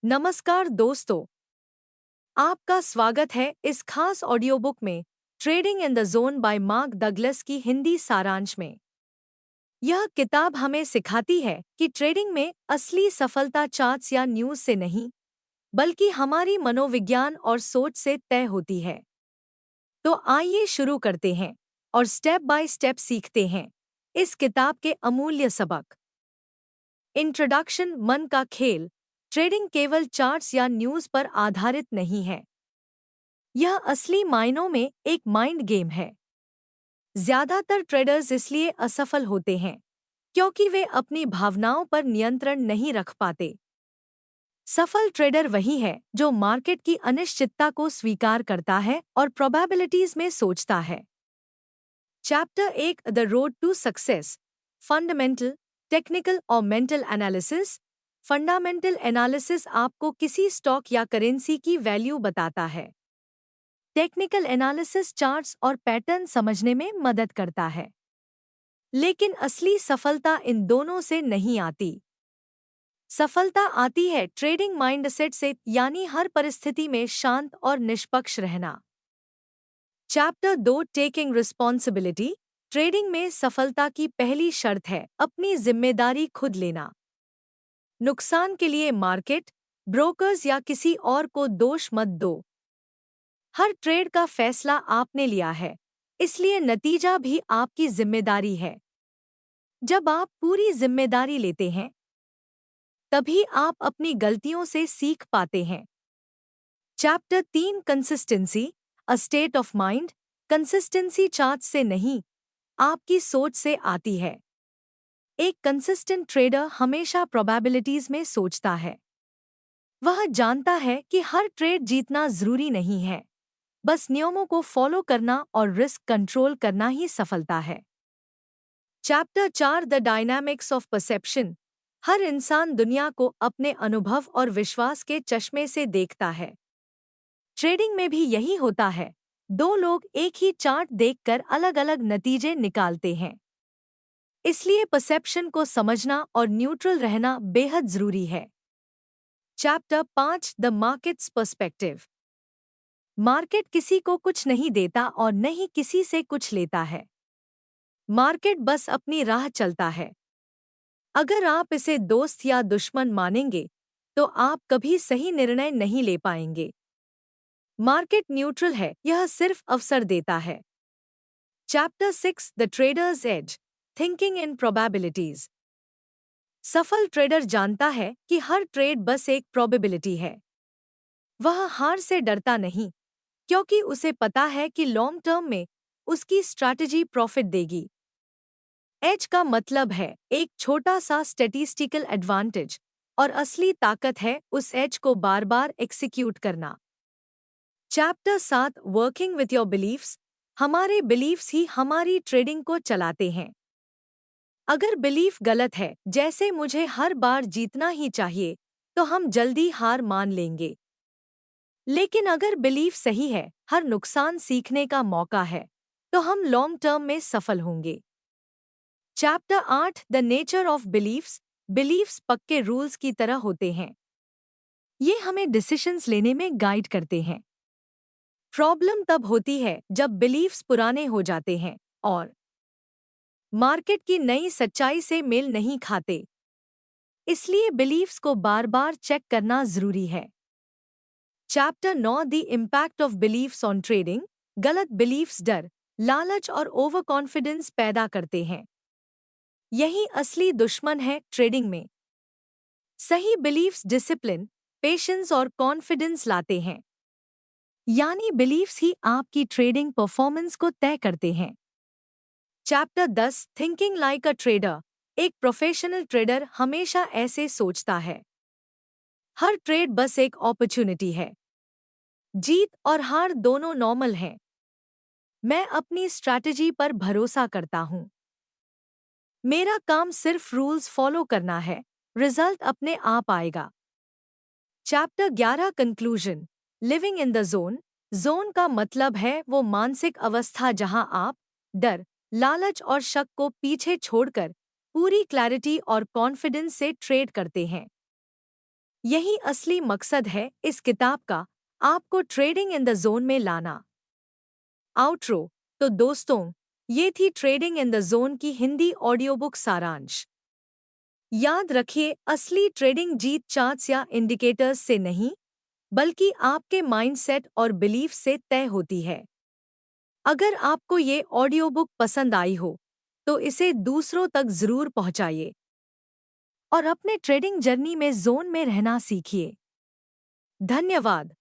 नमस्कार दोस्तों, आपका स्वागत है इस खास ऑडियो बुक में trading in the zone bye mark Douglas की हिंदी सारांश में। यह किताब हमें सिखाती है कि ट्रेडिंग में असली सफलता चार्ट्स या न्यूज़ से नहीं, बल्कि हमारी मनोविज्ञान और सोच से तय होती है। तो आइए शुरू करते हैं और स्टेप बाय स्टेप सीखते हैं इस किताब के अमूल्य सबक। इंट्रोडक्शन। मन का खेल। ट्रेडिंग केवल चार्ट्स या न्यूज़ पर आधारित नहीं है। यह असली मायनों में एक माइंड गेम है। ज्यादातर ट्रेडर्स इसलिए असफल होते हैं क्योंकि वे अपनी भावनाओं पर नियंत्रण नहीं रख पाते। सफल ट्रेडर वही है जो मार्केट की अनिश्चितता को स्वीकार करता है और प्रोबेबिलिटीज में सोचता है। Chapter 1, the road to success. Fundamental, technical और मेंटल एनालिसिस। फंडामेंटल एनालिसिस आपको किसी स्टॉक या करेंसी की वैल्यू बताता है। टेक्निकल एनालिसिस चार्ट्स और पैटर्न समझने में मदद करता है। लेकिन असली सफलता इन दोनों से नहीं आती। सफलता आती है ट्रेडिंग माइंडसेट से, यानी हर परिस्थिति में शांत और निष्पक्ष रहना। Chapter 2, taking responsibility. ट्रेडिंग में सफलता की पहली शर्त है अपनी जिम्मेदारी खुद लेना। नुकसान के लिए मार्केट, ब्रोकर्स या किसी और को दोष मत दो। हर ट्रेड का फैसला आपने लिया है, इसलिए नतीजा भी आपकी जिम्मेदारी है। जब आप पूरी जिम्मेदारी लेते हैं, तभी आप अपनी गलतियों से सीख पाते हैं। Chapter 3, consistency, a state of mind. Consistency chart से नहीं, आपकी सोच से आती है। एक कंसिस्टेंट ट्रेडर हमेशा प्रोबेबिलिटीज में सोचता है। वह जानता है कि हर ट्रेड जीतना जरूरी नहीं है, बस नियमों को फॉलो करना और रिस्क कंट्रोल करना ही सफलता है। Chapter 4, the dynamics of perception. हर इंसान दुनिया को अपने अनुभव और विश्वास के चश्मे से देखता है। ट्रेडिंग में भी यही होता है। दो लोग एक ही चार्ट देखकर अलग अलग नतीजे निकालते हैं। इसलिए परसेप्शन को समझना और न्यूट्रल रहना बेहद जरूरी है। Chapter 5, the markets perspective. Market किसी को कुछ नहीं देता और न ही किसी से कुछ लेता है। मार्केट बस अपनी राह चलता है। अगर आप इसे दोस्त या दुश्मन मानेंगे, तो आप कभी सही निर्णय नहीं ले पाएंगे। मार्केट न्यूट्रल है, यह सिर्फ अवसर देता है। Chapter 6, the traders edge. Thinking in probabilities. सफल ट्रेडर जानता है कि हर ट्रेड बस एक प्रोबेबिलिटी है। वह हार से डरता नहीं, क्योंकि उसे पता है कि लॉन्ग टर्म में उसकी स्ट्रैटेजी प्रॉफिट देगी। एज का मतलब है एक छोटा सा स्टैटिस्टिकल एडवांटेज, और असली ताकत है उस एज को बार बार एग्जीक्यूट करना। Chapter 7, working with your beliefs. हमारे बिलीफ्स ही हमारी ट्रेडिंग को चलाते हैं। अगर बिलीफ गलत है, जैसे मुझे हर बार जीतना ही चाहिए, तो हम जल्दी हार मान लेंगे। लेकिन अगर बिलीफ सही है, हर नुकसान सीखने का मौका है, तो हम लॉन्ग टर्म में सफल होंगे। Chapter 8, the nature of beliefs. Beliefs पक्के रूल्स की तरह होते हैं। ये हमें डिसीजंस लेने में गाइड करते हैं। प्रॉब्लम तब होती है जब बिलीफ्स पुराने हो जाते हैं और मार्केट की नई सच्चाई से मेल नहीं खाते। इसलिए बिलीफ्स को बार बार चेक करना जरूरी है। Chapter 9, the impact of beliefs on trading. गलत बिलीफ्स डर, लालच और ओवर कॉन्फिडेंस पैदा करते हैं। यही असली दुश्मन है ट्रेडिंग में। सही बिलीफ्स डिसिप्लिन, पेशेंस और कॉन्फिडेंस लाते हैं। यानी बिलीफ्स ही आपकी ट्रेडिंग परफॉर्मेंस को तय करते हैं। Chapter 10, thinking like a trader. एक प्रोफेशनल ट्रेडर हमेशा ऐसे सोचता है। हर ट्रेड बस एक अपॉर्चुनिटी है। जीत और हार दोनों नॉर्मल हैं। मैं अपनी स्ट्रैटेजी पर भरोसा करता हूं। मेरा काम सिर्फ रूल्स फॉलो करना है, रिजल्ट अपने आप आएगा। Chapter 11, conclusion. Living in the zone. Zone का मतलब है वो मानसिक अवस्था जहां आप डर, लालच और शक को पीछे छोड़कर पूरी क्लैरिटी और कॉन्फिडेंस से ट्रेड करते हैं। यही असली मकसद है इस किताब का, आपको ट्रेडिंग इन द जोन में लाना। आउट्रो। तो दोस्तों, ये थी ट्रेडिंग इन द जोन की हिंदी ऑडियो बुक सारांश। याद रखिए, असली ट्रेडिंग जीत चार्ट्स या इंडिकेटर्स से नहीं, बल्कि आपके माइंडसेट और बिलीफ से तय होती है। अगर आपको ये ऑडियो बुक पसंद आई हो, तो इसे दूसरों तक जरूर पहुंचाइए और अपने ट्रेडिंग जर्नी में जोन में रहना सीखिए। धन्यवाद।